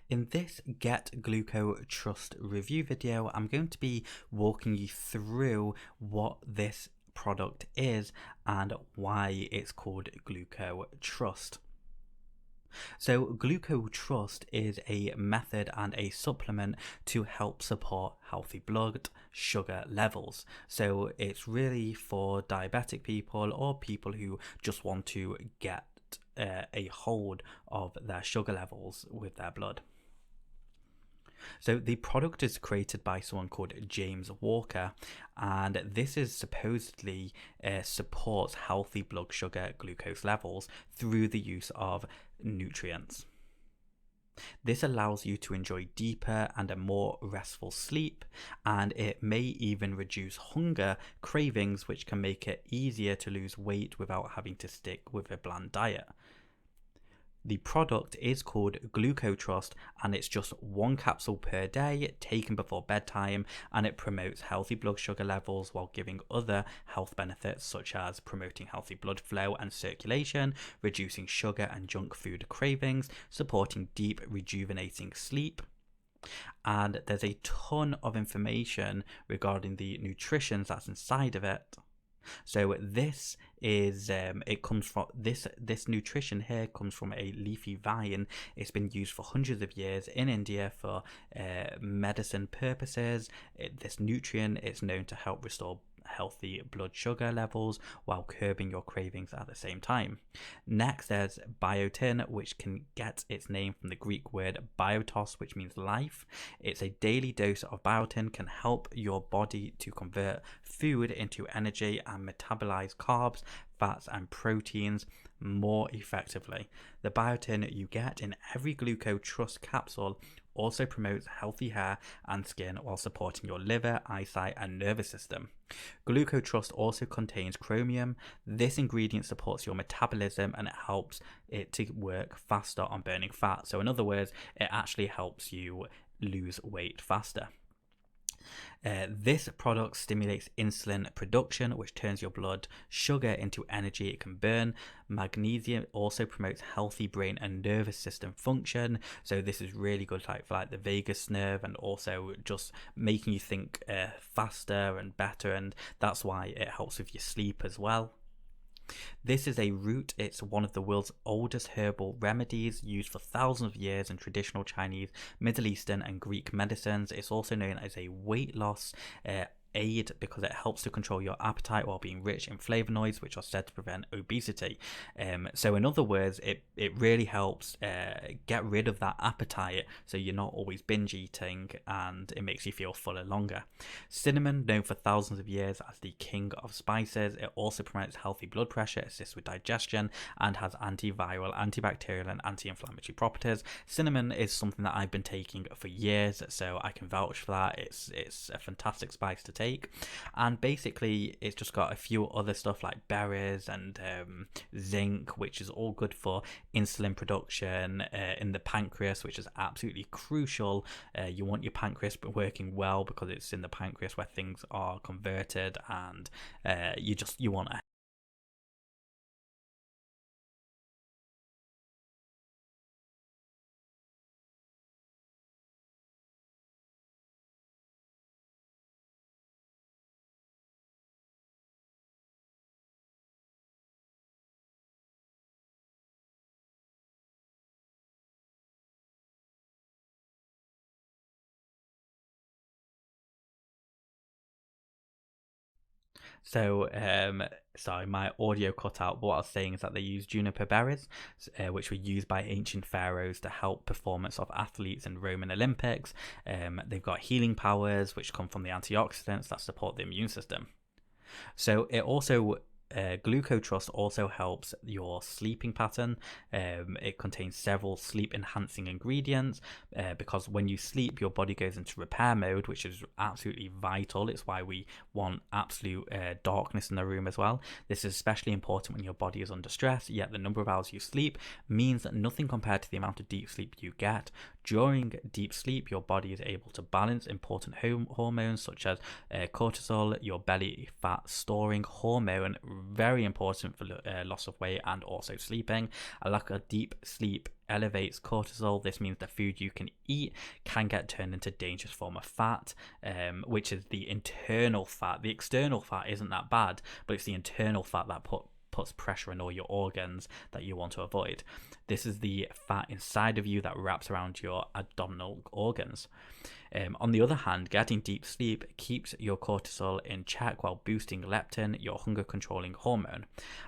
In this Get GlucoTrust review video, I'm going to be walking you through what this product is and why it's called GlucoTrust. So GlucoTrust is a method and a supplement to help support healthy blood sugar levels. So it's really for diabetic people or people who just want to get a hold of their sugar levels with their blood. So the product is created by someone called James Walker, and this is supposedly supports healthy blood sugar glucose levels through the use of nutrients. This allows you to enjoy deeper and a more restful sleep, and it may even reduce hunger cravings, which can make it easier to lose weight without having to stick with a bland diet. The product is called GlucoTrust, and it's just one capsule per day taken before bedtime, and it promotes healthy blood sugar levels while giving other health benefits such as promoting healthy blood flow and circulation, reducing sugar and junk food cravings, supporting deep rejuvenating sleep. And there's a ton of information regarding the nutrition that's inside of it. So this is it comes from this nutrition here comes from a leafy vine. It's been used for hundreds of years in India for medicine purposes. This nutrient is known to help restore healthy blood sugar levels while curbing your cravings at the same time. Next, there's biotin, which can get its name from the Greek word biotos, which means life. It's a daily dose of biotin, can help your body to convert food into energy and metabolize carbs, fats and proteins more effectively. The biotin you get in every GlucoTrust capsule also promotes healthy hair and skin while supporting your liver, eyesight and nervous system. GlucoTrust also contains chromium. This ingredient supports your metabolism and it helps it to work faster on burning fat. So in other words, it actually helps you lose weight faster. This product stimulates insulin production, which turns your blood sugar into energy it can burn. Magnesium also promotes healthy brain and nervous system function. So this is really good for the vagus nerve, and also just making you think faster and better, and that's why it helps with your sleep as well. This is a root. It's one of the world's oldest herbal remedies, used for thousands of years in traditional Chinese, Middle Eastern and Greek medicines. It's also known as a weight loss aid because it helps to control your appetite while being rich in flavonoids, which are said to prevent obesity. So in other words, it really helps get rid of that appetite so you're not always binge eating, and it makes you feel fuller longer. Cinnamon, known for thousands of years as the king of spices, it also promotes healthy blood pressure, assists with digestion, and has antiviral, antibacterial and anti-inflammatory properties. Cinnamon is something that I've been taking for years, so I can vouch for that. It's a fantastic spice to take, and basically it's just got a few other stuff like berries and zinc, which is all good for insulin production in the pancreas, which is absolutely crucial. You want your pancreas working well because it's in the pancreas where things are converted, and you want a So, sorry, my audio cut out, but what I was saying is that they use juniper berries, which were used by ancient pharaohs to help performance of athletes in Roman Olympics. They've got healing powers, which come from the antioxidants that support the immune system. So it also GlucoTrust also helps your sleeping pattern. It contains several sleep enhancing ingredients because when you sleep, your body goes into repair mode, which is absolutely vital. It's why we want absolute darkness in the room as well. This is especially important when your body is under stress, yet the number of hours you sleep means that nothing compared to the amount of deep sleep you get. During deep sleep, your body is able to balance important hormones such as cortisol, your belly fat storing hormone, very important for loss of weight and also sleeping. A lack of deep sleep elevates cortisol. This means the food you can eat can get turned into dangerous form of fat, which is the internal fat. The external fat isn't that bad, but it's the internal fat that puts pressure on all your organs that you want to avoid. This is the fat inside of you that wraps around your abdominal organs. On the other hand, getting deep sleep keeps your cortisol in check while boosting leptin, your hunger controlling hormone.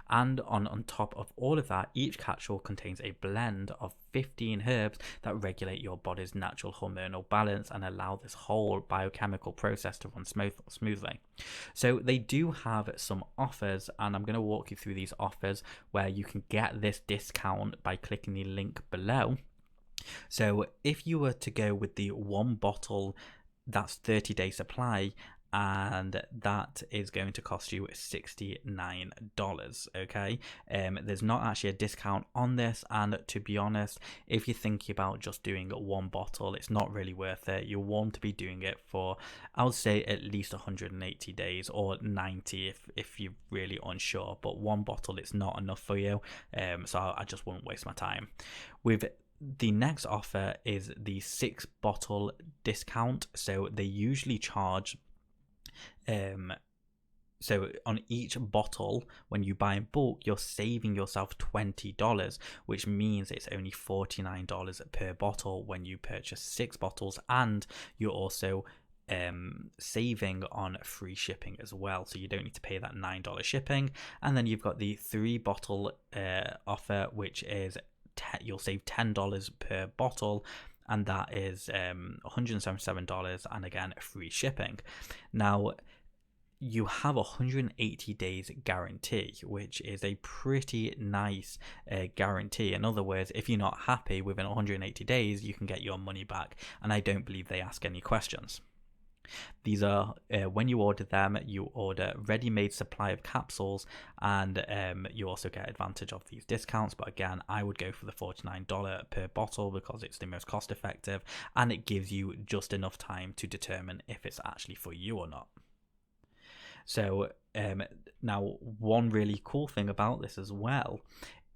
And on top of all of that, each capsule contains a blend of 15 herbs that regulate your body's natural hormonal balance and allow this whole biochemical process to run smoothly. So they do have some offers, and I'm going to walk you through these offers where you can get this discount by clicking the link below. So if you were to go with the one bottle, that's 30-day supply, and that is going to cost you $69. Okay, there's not actually a discount on this, and to be honest, if you're thinking about just doing one bottle, it's not really worth it. You want to be doing it for, I would say, at least 180 days or 90 if you're really unsure, but one bottle, it's not enough for you, so I just won't waste my time. With the next offer is the 6-bottle discount. So they usually charge so on each bottle, when you buy in bulk, you're saving yourself $20, which means it's only $49 per bottle when you purchase 6 bottles, and you're also saving on free shipping as well, so you don't need to pay that $9 shipping. And then you've got the 3-bottle offer, which is you'll save $10 per bottle, and that is $177, and again, free shipping. Now, you have 180 days guarantee, which is a pretty nice guarantee. In other words, if you're not happy within 180 days, you can get your money back, and I don't believe they ask any questions. These are, when you order them, you order ready-made supply of capsules, and you also get advantage of these discounts. But again, I would go for the $49 per bottle because it's the most cost effective, and it gives you just enough time to determine if it's actually for you or not. So now, one really cool thing about this as well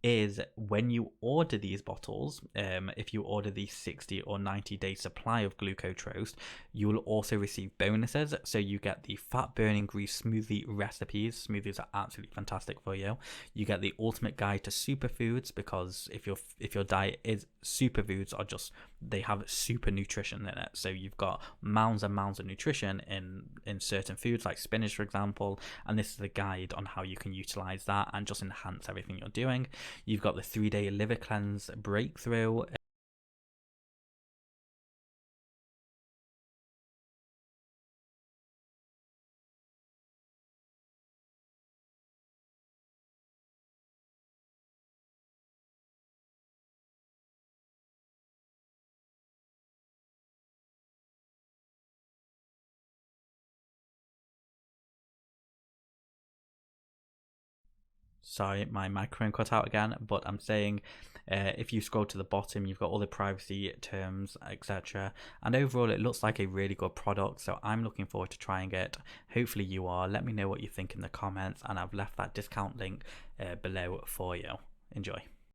is when you order these bottles, if you order the 60 or 90-day supply of GlucoTrust, you will also receive bonuses. So you get the fat burning grease smoothie recipes. Smoothies are absolutely fantastic for you. You get the ultimate guide to superfoods, because if your diet is superfoods, are just, they have super nutrition in it. So you've got mounds and mounds of nutrition in certain foods like spinach, for example, and this is a guide on how you can utilize that and just enhance everything you're doing. You've got the 3-day liver cleanse breakthrough. Sorry, my microphone cut out again, but I'm saying if you scroll to the bottom, you've got all the privacy terms, etc. And overall, it looks like a really good product, so I'm looking forward to trying it. Hopefully you are. Let me know what you think in the comments, and I've left that discount link below for you. Enjoy.